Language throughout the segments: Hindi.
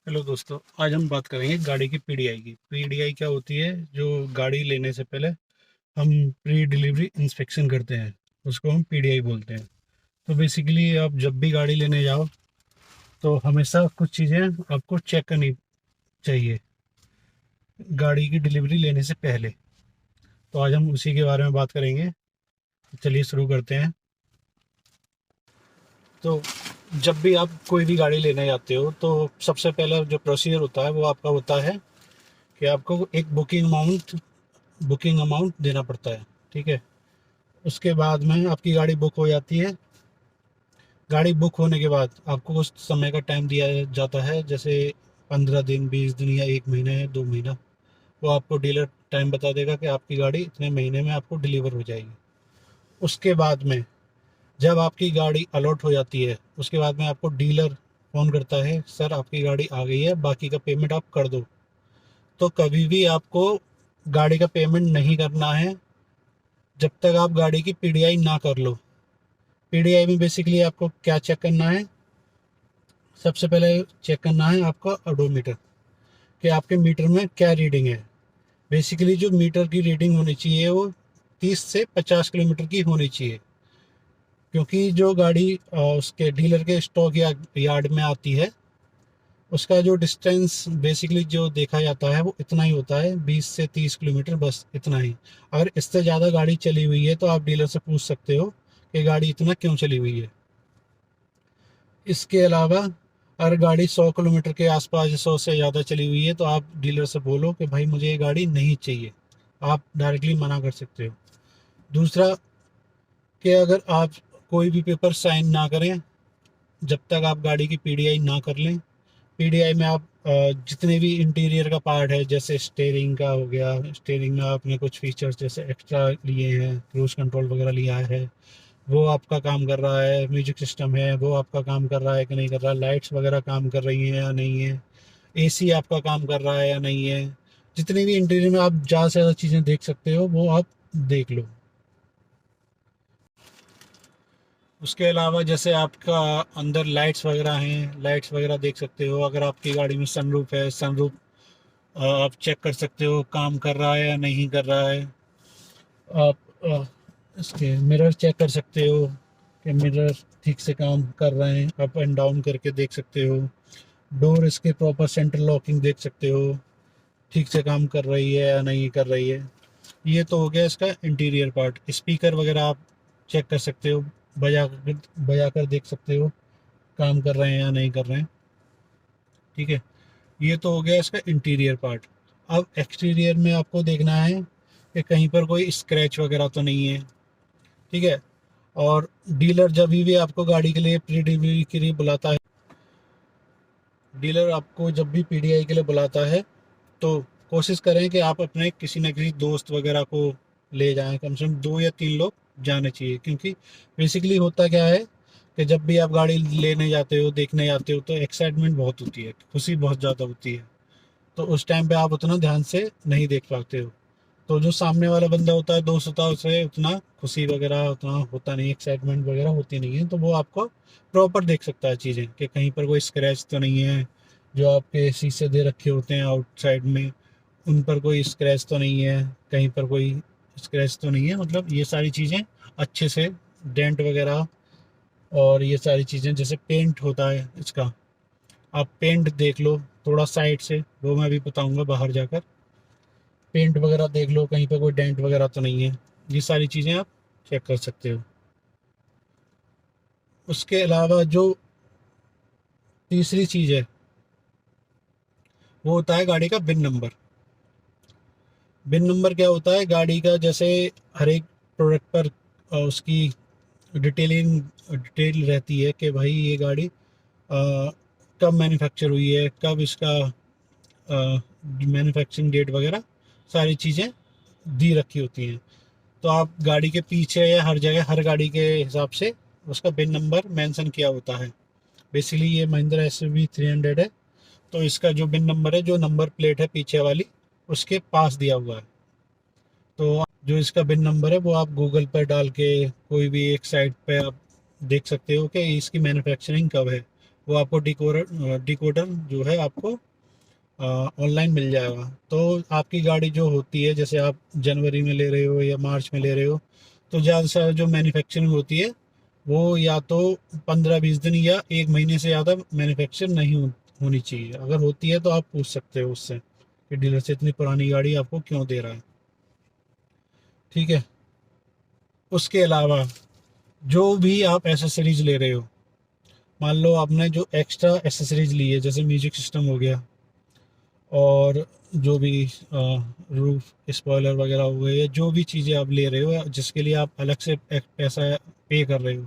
हेलो दोस्तों, आज हम बात करेंगे गाड़ी की पीडीआई की। पीडीआई क्या होती है? जो गाड़ी लेने से पहले हम प्री डिलीवरी इंस्पेक्शन करते हैं, उसको हम पीडीआई बोलते हैं। तो बेसिकली आप जब भी गाड़ी लेने जाओ तो हमेशा कुछ चीज़ें आपको चेक करनी चाहिए गाड़ी की डिलीवरी लेने से पहले। तो आज हम उसी के बारे में बात करेंगे। चलिए शुरू करते हैं। तो जब भी आप कोई भी गाड़ी लेने जाते हो तो सबसे पहला जो प्रोसीजर होता है वो आपका होता है कि आपको एक बुकिंग अमाउंट देना पड़ता है। ठीक है। उसके बाद में आपकी गाड़ी बुक हो जाती है। गाड़ी बुक होने के बाद आपको कुछ समय का टाइम दिया जाता है, जैसे 15 दिन, 20 दिन या 1 महीना या 2 महीना। वो आपको डीलर टाइम बता देगा कि आपकी गाड़ी इतने महीने में आपको डिलीवर हो जाएगी। उसके बाद में जब आपकी गाड़ी अलॉट हो जाती है, उसके बाद में आपको डीलर फ़ोन करता है, सर आपकी गाड़ी आ गई है, बाकी का पेमेंट आप कर दो। तो कभी भी आपको गाड़ी का पेमेंट नहीं करना है जब तक आप गाड़ी की पीडीआई ना कर लो। पीडीआई में बेसिकली आपको क्या चेक करना है? सबसे पहले चेक करना है आपका ओडोमीटर, कि आपके मीटर में क्या रीडिंग है। बेसिकली जो मीटर की रीडिंग होनी चाहिए वो 30 से 50 किलोमीटर की होनी चाहिए, क्योंकि जो गाड़ी उसके डीलर के स्टॉक या यार्ड में आती है, उसका जो डिस्टेंस बेसिकली जो देखा जाता है वो इतना ही होता है, 20 से 30 किलोमीटर, बस इतना ही। अगर इससे ज़्यादा गाड़ी चली हुई है तो आप डीलर से पूछ सकते हो कि गाड़ी इतना क्यों चली हुई है। इसके अलावा अगर गाड़ी 100 किलोमीटर के आसपास, 100 से ज़्यादा चली हुई है, तो आप डीलर से बोलो कि भाई मुझे ये गाड़ी नहीं चाहिए। आप डायरेक्टली मना कर सकते हो। दूसरा, कि अगर आप कोई भी पेपर साइन ना करें जब तक आप गाड़ी की पीडीआई ना कर लें। पीडीआई में आप जितने भी इंटीरियर का पार्ट है, जैसे स्टेयरिंग का हो गया, स्टेयरिंग में आपने कुछ फीचर्स जैसे एक्स्ट्रा लिए हैं, क्रूज कंट्रोल वगैरह लिया है, वो आपका काम कर रहा है। म्यूजिक सिस्टम है, वो आपका काम कर रहा है कि नहीं कर रहा। लाइट्स वगैरह काम कर रही हैं या नहीं है। एसी आपका काम कर रहा है या नहीं है। जितनी भी इंटीरियर में आप ज़्यादा से ज़्यादा चीज़ें देख सकते हो वो आप देख लो। उसके अलावा जैसे आपका अंदर लाइट्स वगैरह हैं, लाइट्स वगैरह देख सकते हो। अगर आपकी गाड़ी में सनरूफ है, सनरूफ आप चेक कर सकते हो काम कर रहा है या नहीं कर रहा है। आप इसके मिरर चेक कर सकते हो कि मिरर ठीक से काम कर रहे हैं, अप एंड डाउन करके देख सकते हो। डोर इसके प्रॉपर सेंटर लॉकिंग देख सकते हो, ठीक से काम कर रही है या नहीं कर रही है। ये तो हो गया इसका इंटीरियर पार्ट। स्पीकर वगैरह आप चेक कर सकते हो, बजा कर देख सकते हो काम कर रहे हैं या नहीं कर रहे हैं। ठीक है। ये तो हो गया इसका इंटीरियर पार्ट। अब एक्सटीरियर में आपको देखना है कि कहीं पर कोई स्क्रैच वगैरह तो नहीं है। ठीक है। और डीलर जब भी आपको गाड़ी के लिए प्री डिलीवरी के लिए बुलाता है, डीलर आपको जब भी पीडीआई के लिए बुलाता है तो कोशिश करें कि आप अपने किसी न किसी दोस्त वगैरह को ले जाएं। कम से कम 2 या 3 लोग जाने चाहिए, क्योंकि बेसिकली होता क्या है कि जब भी आप गाड़ी लेने जाते हो, देखने जाते हो, तो एक्साइटमेंट बहुत होती है, खुशी बहुत ज़्यादा होती है। तो उस टाइम पे आप उतना ध्यान से नहीं देख पाते हो। तो जो सामने वाला बंदा होता है, दोस्त होता है, उसे उतना खुशी वगैरह उतना होता नहीं, एक्साइटमेंट वगैरह होती नहीं है। तो वो आपको प्रॉपर देख सकता है चीज़ें, कि कहीं पर कोई स्क्रैच तो नहीं है। जो आपके शीशे दे रखे होते हैं आउटसाइड में, उन पर कोई स्क्रैच तो नहीं है, कहीं पर कोई स्क्रैच तो नहीं है। मतलब ये सारी चीज़ें अच्छे से, डेंट वगैरह और ये सारी चीज़ें, जैसे पेंट होता है इसका, आप पेंट देख लो थोड़ा साइड से, वो मैं भी बताऊंगा बाहर जाकर। पेंट वगैरह देख लो, कहीं पे कोई डेंट वगैरह तो नहीं है। ये सारी चीज़ें आप चेक कर सकते हो। उसके अलावा जो तीसरी चीज़ है वो होता है गाड़ी का बिन नंबर। बिन नंबर क्या होता है? गाड़ी का जैसे हर एक प्रोडक्ट पर उसकी डिटेल रहती है कि भाई ये गाड़ी कब मैन्युफैक्चर हुई है, कब इसका मैन्युफैक्चरिंग डेट वगैरह सारी चीज़ें दी रखी होती हैं। तो आप गाड़ी के पीछे या हर जगह, हर गाड़ी के हिसाब से उसका बिन नंबर मेंशन किया होता है। बेसिकली ये महिंद्रा SV300 है, तो इसका जो बिन नंबर है, जो नंबर प्लेट है पीछे वाली, उसके पास दिया हुआ है। तो जो इसका बिन नंबर है वो आप गूगल पर डाल के कोई भी एक साइट पे आप देख सकते हो कि इसकी मैन्युफैक्चरिंग कब है। वो आपको डिकोडर जो है आपको ऑनलाइन मिल जाएगा। तो आपकी गाड़ी जो होती है, जैसे आप जनवरी में ले रहे हो या मार्च में ले रहे हो, तो ज़्यादा से ज़्यादा जो मैन्युफैक्चरिंग होती है वो या तो 15-20 दिन या 1 महीने से ज़्यादा मैन्युफैक्चर नहीं होनी चाहिए। अगर होती है तो आप पूछ सकते हो उससे कि डीलर से इतनी पुरानी गाड़ी आपको क्यों दे रहा है। ठीक है। उसके अलावा जो भी आप एसेसरीज ले रहे हो, मान लो आपने जो एक्स्ट्रा एसेसरीज ली है, जैसे म्यूजिक सिस्टम हो गया और जो भी रूफ स्पॉइलर वगैरह हो गए, या जो भी चीज़ें आप ले रहे हो जिसके लिए आप अलग से पैसा पे कर रहे हो,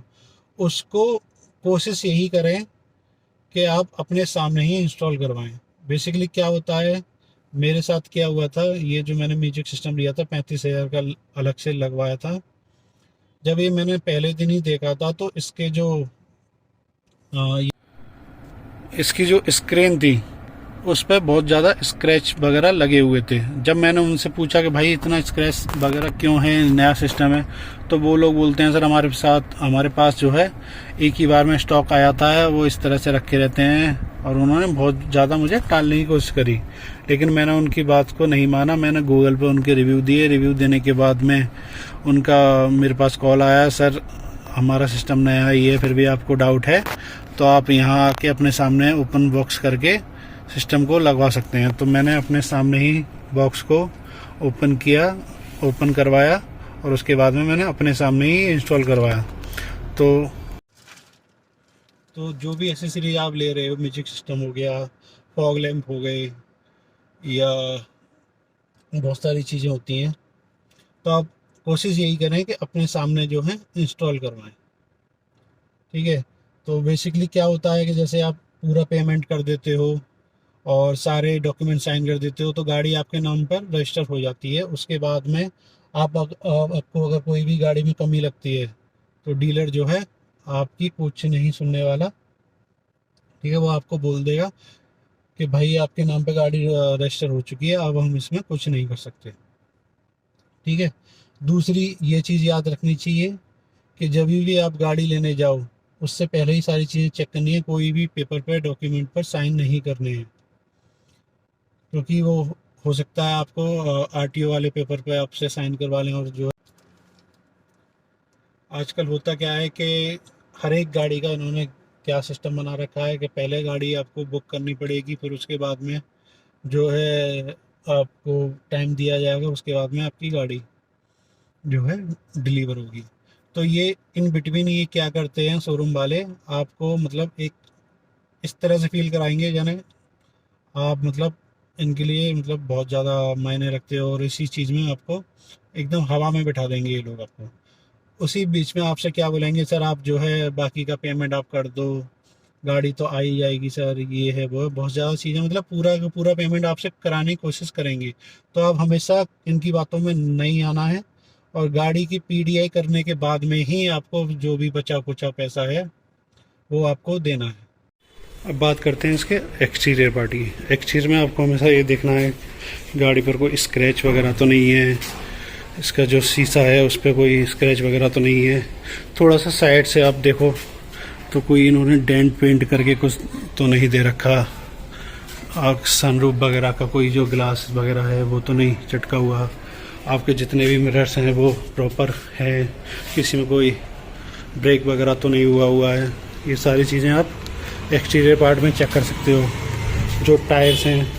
उसको कोशिश यही करें कि आप अपने सामने ही इंस्टॉल करवाएं। बेसिकली क्या होता है, मेरे साथ क्या हुआ था, ये जो मैंने म्यूजिक सिस्टम लिया था 35,000 का अलग से लगवाया था, जब ये मैंने पहले दिन ही देखा था तो इसकी जो स्क्रीन थी उस पर बहुत ज़्यादा स्क्रैच वगैरह लगे हुए थे। जब मैंने उनसे पूछा कि भाई इतना स्क्रैच वगैरह क्यों है, नया सिस्टम है, तो वो लोग बोलते हैं सर हमारे पास जो है एक ही बार में स्टॉक आ जाता है, वो इस तरह से रखे रहते हैं। और उन्होंने बहुत ज़्यादा मुझे टालने की कोशिश करी, लेकिन मैंने उनकी बात को नहीं माना। मैंने गूगल पे उनके रिव्यू दिए। रिव्यू देने के बाद में उनका मेरे पास कॉल आया, सर हमारा सिस्टम नया ही है, फिर भी आपको डाउट है तो आप यहाँ आके अपने सामने ओपन बॉक्स करके सिस्टम को लगवा सकते हैं। तो मैंने अपने सामने ही बॉक्स को ओपन करवाया और उसके बाद में मैंने अपने सामने ही इंस्टॉल करवाया। तो जो भी एसेसरी आप ले रहे हो, म्यूजिक सिस्टम हो गया, फॉग लैंप हो गए, या बहुत सारी चीज़ें होती हैं, तो आप कोशिश यही करें कि अपने सामने जो है इंस्टॉल करवाएं। ठीक है। तो बेसिकली क्या होता है कि जैसे आप पूरा पेमेंट कर देते हो और सारे डॉक्यूमेंट साइन कर देते हो तो गाड़ी आपके नाम पर रजिस्टर हो जाती है। उसके बाद में आपको अगर कोई भी गाड़ी में कमी लगती है तो डीलर जो है आपकी कुछ नहीं सुनने वाला। ठीक है। वो आपको बोल देगा कि भाई आपके नाम पे गाड़ी रजिस्टर हो चुकी है, अब हम इसमें कुछ नहीं कर सकते। ठीक है। दूसरी ये चीज़ याद रखनी चाहिए कि जब भी आप गाड़ी लेने जाओ उससे पहले ही सारी चीज़ें चेक करनी है। कोई भी पेपर पर डॉक्यूमेंट पर साइन नहीं करने हैं, क्योंकि वो हो सकता है आपको आरटीओ वाले पेपर पे आपसे साइन करवा लें। और जो आजकल होता क्या है कि हर एक गाड़ी का इन्होंने क्या सिस्टम बना रखा है कि पहले गाड़ी आपको बुक करनी पड़ेगी, फिर उसके बाद में जो है आपको टाइम दिया जाएगा, उसके बाद में आपकी गाड़ी जो है डिलीवर होगी। तो ये इन बिटवीन ये क्या करते हैं शोरूम वाले, आपको मतलब एक इस तरह से फील कराएंगे जाने आप मतलब इनके लिए मतलब बहुत ज़्यादा मायने रखते हो, और इसी चीज़ में आपको एकदम हवा में बैठा देंगे ये लोग आपको। उसी बीच में आपसे क्या बोलेंगे, सर आप जो है बाकी का पेमेंट आप कर दो, गाड़ी तो आ ही जाएगी सर, ये है वो है, बहुत ज़्यादा चीज़ें मतलब पूरा का पूरा पेमेंट आपसे कराने की कोशिश करेंगे। तो आप हमेशा इनकी बातों में नहीं आना है, और गाड़ी की पीडीआई करने के बाद में ही आपको जो भी बचा कुचा पैसा है वो आपको देना है। अब बात करते हैं इसके एक्सटीरियर पार्ट की। एक्सटीरियर में आपको हमेशा ये देखना है गाड़ी पर कोई स्क्रैच वगैरह तो नहीं है, इसका जो शीशा है उस पर कोई स्क्रैच वगैरह तो नहीं है। थोड़ा सा साइड से आप देखो तो कोई इन्होंने डेंट पेंट करके कुछ तो नहीं दे रखा। सनरूफ वगैरह का कोई जो ग्लास वगैरह है वो तो नहीं चटका हुआ। आपके जितने भी मिरर्स हैं वो प्रॉपर है, किसी में कोई ब्रेक वगैरह तो नहीं हुआ है। ये सारी चीज़ें आप एक्सटीरियर पार्ट में चेक कर सकते हो। जो टायर्स हैं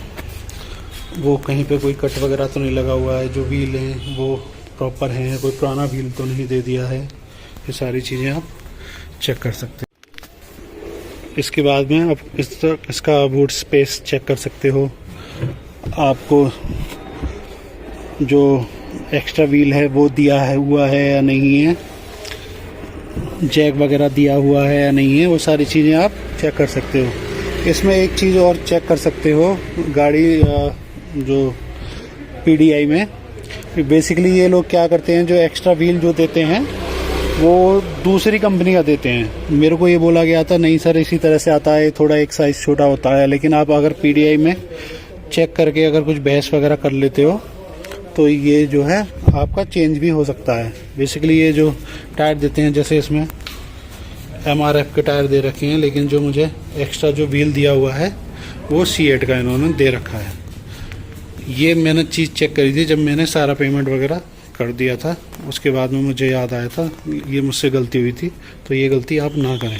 वो कहीं पे कोई कट वगैरह तो नहीं लगा हुआ है, जो व्हील हैं वो प्रॉपर हैं, कोई पुराना व्हील तो नहीं दे दिया है। ये सारी चीज़ें आप चेक कर सकते हो। इसके बाद में आप इसका बूट स्पेस चेक कर सकते हो। आपको जो एक्स्ट्रा व्हील है वो दिया हुआ है या नहीं है, जैक वगैरह दिया हुआ है या नहीं है, वो सारी चीज़ें आप चेक कर सकते हो। इसमें एक चीज़ और चेक कर सकते हो, गाड़ी जो पीडीआई में बेसिकली ये लोग क्या करते हैं, जो एक्स्ट्रा व्हील जो देते हैं वो दूसरी कंपनी का देते हैं। मेरे को ये बोला गया था नहीं सर इसी तरह से आता है, थोड़ा एक साइज़ छोटा होता है। लेकिन आप अगर पीडीआई में चेक करके अगर कुछ बहस वगैरह कर लेते हो तो ये जो है आपका चेंज भी हो सकता है। बेसिकली ये जो टायर देते हैं, जैसे इसमें MRF के टायर दे रखे हैं, लेकिन जो मुझे एक्स्ट्रा जो व्हील दिया हुआ है वो C8 का इन्होंने दे रखा है। ये मैंने चीज़ चेक करी थी जब मैंने सारा पेमेंट वगैरह कर दिया था, उसके बाद में मुझे याद आया था ये मुझसे गलती हुई थी, तो ये गलती आप ना करें।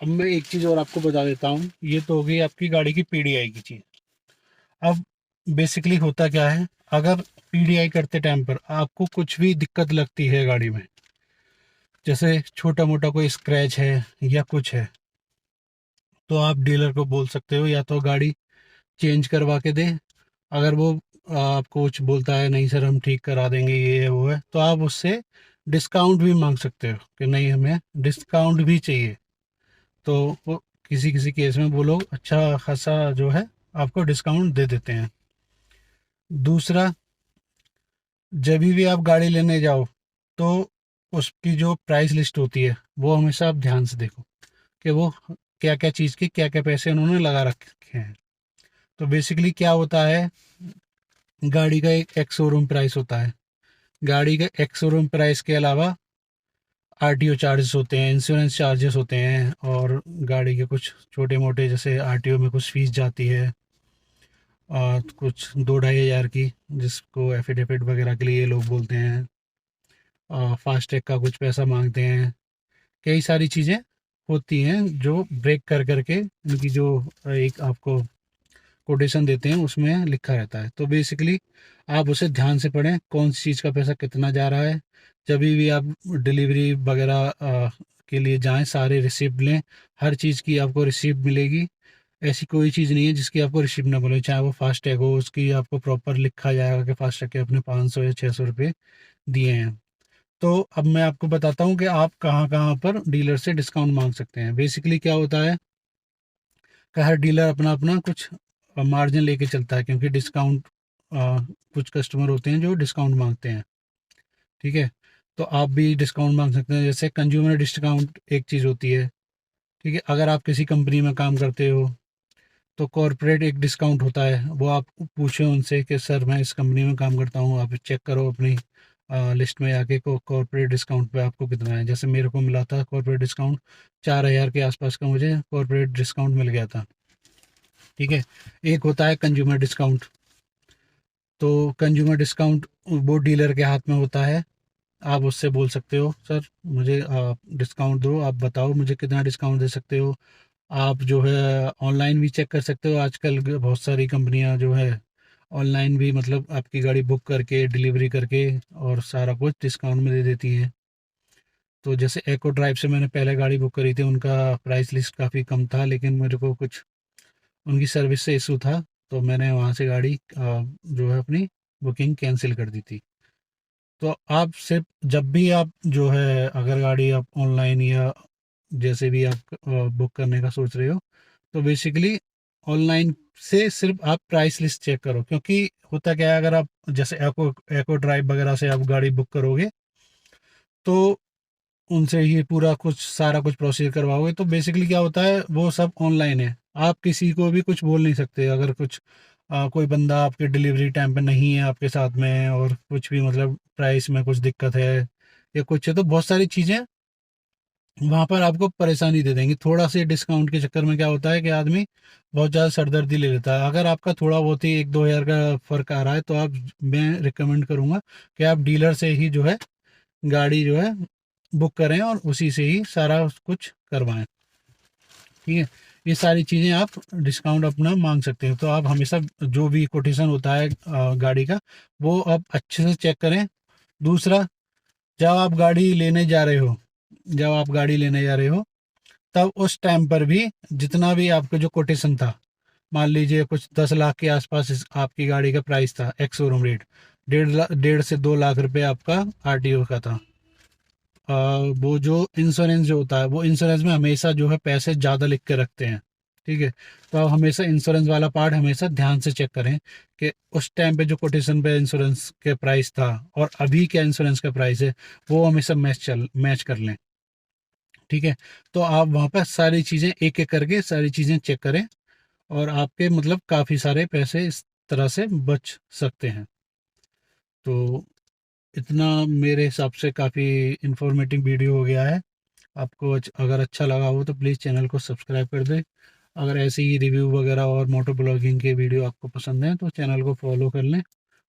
अब मैं एक चीज़ और आपको बता देता हूँ, ये तो हो गई आपकी गाड़ी की PDI की चीज़। अब बेसिकली होता क्या है, अगर PDI करते टाइम पर आपको कुछ भी दिक्कत लगती है गाड़ी में, जैसे छोटा मोटा कोई स्क्रैच है या कुछ है, तो आप डीलर को बोल सकते हो या तो गाड़ी चेंज करवा के दे। अगर वो आपको कुछ बोलता है नहीं सर हम ठीक करा देंगे ये है वो है, तो आप उससे डिस्काउंट भी मांग सकते हो कि नहीं हमें डिस्काउंट भी चाहिए। तो वो किसी किसी केस में वो लोग अच्छा खासा जो है आपको डिस्काउंट दे देते हैं। दूसरा, जब भी आप गाड़ी लेने जाओ तो उसकी जो प्राइस लिस्ट होती है वो हमेशा आप ध्यान से देखो कि वो क्या क्या चीज़ के क्या क्या पैसे उन्होंने लगा रखे हैं। तो बेसिकली क्या होता है, गाड़ी का एक एक्स शोरूम प्राइस होता है, गाड़ी का एक्स शोरूम प्राइस के अलावा RTO चार्जेस होते हैं, इंश्योरेंस चार्जेस होते हैं, और गाड़ी के कुछ छोटे मोटे जैसे RTO में कुछ फीस जाती है और कुछ 2-2.5 हज़ार की, जिसको एफिडेविट वगैरह के लिए लोग बोलते हैं, फास्टैग का कुछ पैसा मांगते हैं, कई सारी चीज़ें होती हैं जो ब्रेक कर करके उनकी जो एक आपको कोटेशन देते हैं उसमें लिखा रहता है। तो बेसिकली आप उसे ध्यान से पढ़ें कौन सी चीज़ का पैसा कितना जा रहा है। जब भी आप डिलीवरी वगैरह के लिए जाएं सारे रिसिप्ट लें, हर चीज़ की आपको रिसिप्ट मिलेगी। ऐसी कोई चीज़ नहीं है जिसकी आपको रिसिप्ट ना मिले, चाहे वो फास्टैग हो उसकी आपको प्रॉपर लिखा जाएगा कि फास्टैग के अपने 500 या 600 रुपये दिए हैं। तो अब मैं आपको बताता हूँ कि आप कहाँ कहाँ पर डीलर से डिस्काउंट मांग सकते हैं। बेसिकली क्या होता है कि हर डीलर अपना अपना कुछ मार्जिन लेके चलता है, क्योंकि डिस्काउंट कुछ कस्टमर होते हैं जो डिस्काउंट मांगते हैं, ठीक है। तो आप भी डिस्काउंट मांग सकते हैं, जैसे कंज्यूमर डिस्काउंट एक चीज़ होती है, ठीक है। अगर आप किसी कंपनी में काम करते हो तो कॉरपोरेट एक डिस्काउंट होता है, वो आप पूछें उनसे कि सर मैं इस कंपनी में काम करता हूँ, आप चेक करो अपनी लिस्ट में आके को कॉरपोरेट डिस्काउंट पे आपको कितना है। जैसे मेरे को मिला था कॉरपोरेट डिस्काउंट 4 हज़ार के आसपास का मुझे कॉरपोरेट डिस्काउंट मिल गया था, ठीक है। एक होता है कंज्यूमर डिस्काउंट, तो कंज्यूमर डिस्काउंट वो डीलर के हाथ में होता है। आप उससे बोल सकते हो सर मुझे डिस्काउंट दो, आप बताओ मुझे कितना डिस्काउंट दे सकते हो। आप जो है ऑनलाइन भी चेक कर सकते हो, आजकल बहुत सारी कंपनियां जो है ऑनलाइन भी मतलब आपकी गाड़ी बुक करके डिलीवरी करके और सारा कुछ डिस्काउंट में दे देती हैं। तो जैसे एको ड्राइव से मैंने पहले गाड़ी बुक करी थी, उनका प्राइस लिस्ट काफ़ी कम था, लेकिन मेरे को कुछ उनकी सर्विस से इशू था, तो मैंने वहाँ से गाड़ी जो है अपनी बुकिंग कैंसिल कर दी थी। तो आप सिर्फ जब भी आप जो है अगर गाड़ी आप ऑनलाइन या जैसे भी आप बुक करने का सोच रहे हो, तो बेसिकली ऑनलाइन से सिर्फ आप प्राइस लिस्ट चेक करो, क्योंकि होता क्या है अगर आप जैसे एको एको ड्राइव वगैरह से आप गाड़ी बुक करोगे तो उनसे ही पूरा कुछ सारा कुछ प्रोसीजर करवाओगे, तो बेसिकली क्या होता है वो सब ऑनलाइन है, आप किसी को भी कुछ बोल नहीं सकते। अगर कुछ कोई बंदा आपके डिलीवरी टाइम पे नहीं है आपके साथ में और कुछ भी मतलब प्राइस में कुछ दिक्कत है या कुछ है, तो बहुत सारी चीज़ें वहाँ पर आपको परेशानी दे देंगी। थोड़ा से डिस्काउंट के चक्कर में क्या होता है कि आदमी बहुत ज़्यादा सरदर्दी ले लेता है। अगर आपका थोड़ा बहुत ही 1-2 हज़ार का फ़र्क आ रहा है तो आप मैं रिकमेंड करूँगा कि आप डीलर से ही जो है गाड़ी जो है बुक करें और उसी से ही सारा कुछ करवाएं, ठीक है। ये सारी चीज़ें आप डिस्काउंट अपना मांग सकते हैं। तो आप हमेशा जो भी कोटेशन होता है गाड़ी का वो आप अच्छे से चेक करें। दूसरा, जब आप गाड़ी लेने जा रहे हो जब आप गाड़ी लेने जा रहे हो तब उस टाइम पर भी जितना भी आपका जो कोटेशन था, मान लीजिए कुछ 10 लाख के आसपास आपकी गाड़ी का प्राइस था, एक्स शोरूम रेट 1.5 से 2 लाख रुपए आपका RTO का था। वो जो इंश्योरेंस जो होता है वो इंश्योरेंस में हमेशा जो है पैसे ज़्यादा लिख के रखते हैं, ठीक है। तो आप हमेशा इंश्योरेंस वाला पार्ट हमेशा ध्यान से चेक करें कि उस टाइम पे जो कोटेशन पे इंश्योरेंस के प्राइस था और अभी क्या इंश्योरेंस का प्राइस है, वो हमेशा मैच कर लें, ठीक है। तो आप वहाँ पर सारी चीज़ें एक एक करके सारी चीज़ें चेक करें और आपके मतलब काफ़ी सारे पैसे इस तरह से बच सकते हैं। तो इतना मेरे हिसाब से काफ़ी इंफॉर्मेटिव वीडियो हो गया है। आपको अगर अच्छा लगा हो तो प्लीज़ चैनल को सब्सक्राइब कर दें। अगर ऐसे ही रिव्यू वगैरह और मोटो ब्लॉगिंग के वीडियो आपको पसंद हैं तो चैनल को फॉलो कर लें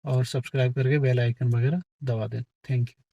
और सब्सक्राइब करके बेल आइकन वगैरह दबा दें। Thank you.